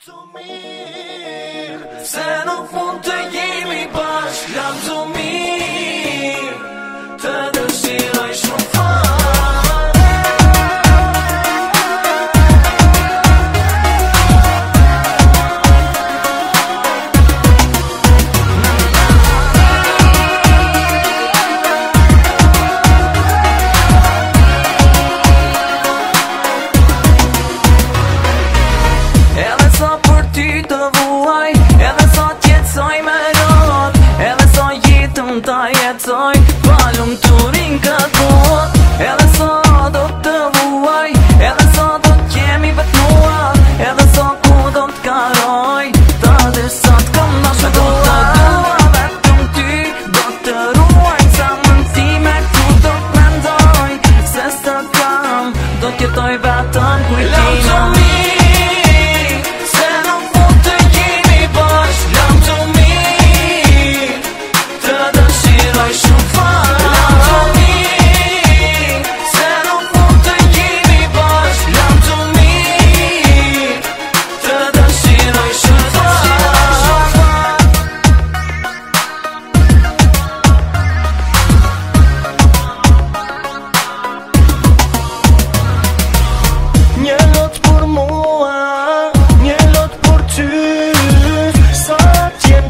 të mirë, se nuk mund të jemi bashkë. Jam të mirë, të dëshiroj shumë fare. Ta jetoj, palum turin këtë bot. Edhe sa do të vuaj, edhe sa do t'jemi vetë mua, edhe sa ku do t'karoj, ta dërsa t'kom nashme do të dua vetëm ty. Do të ruaj sa mëndime ku do t'mendoj, se së kam, do t'jetoj vetëm kujtina.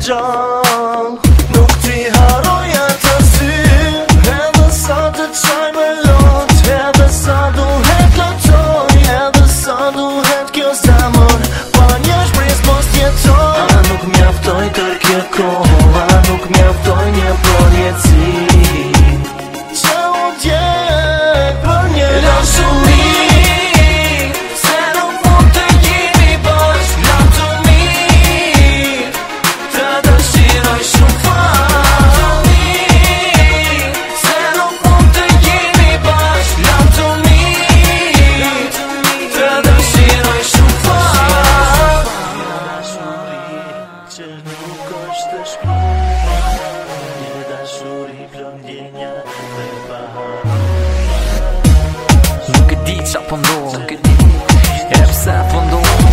Nuk t'i haroj atë sy, edhe sa të qaj me lot, edhe sa duhet lotoj, edhe sa duhet kjo zemër, pa një shpris mos t'jetoj. A nuk mjaftoj tër kjo kohë, a nuk mjaftoj një përjetësi, që u t'jek për një dashuri. Nuk e di qa pëndohë, e pse pëndohë,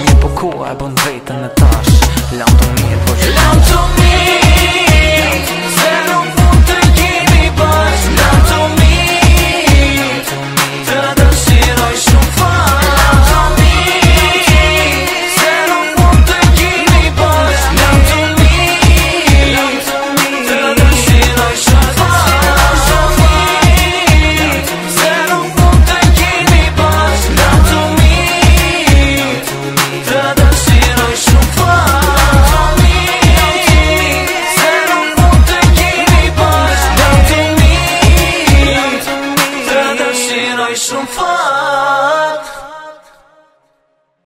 një po koha e bën vetën e tash. Lam të mirë, po që lam të mirë, se nuk mund të jemi bashkë. Lam të mirë, të dëshiroj shumë fare. Lam të mirë, se nuk mund të jemi bashkë. Lam të mirë, të dëshiroj shumë fare. Shumë fare.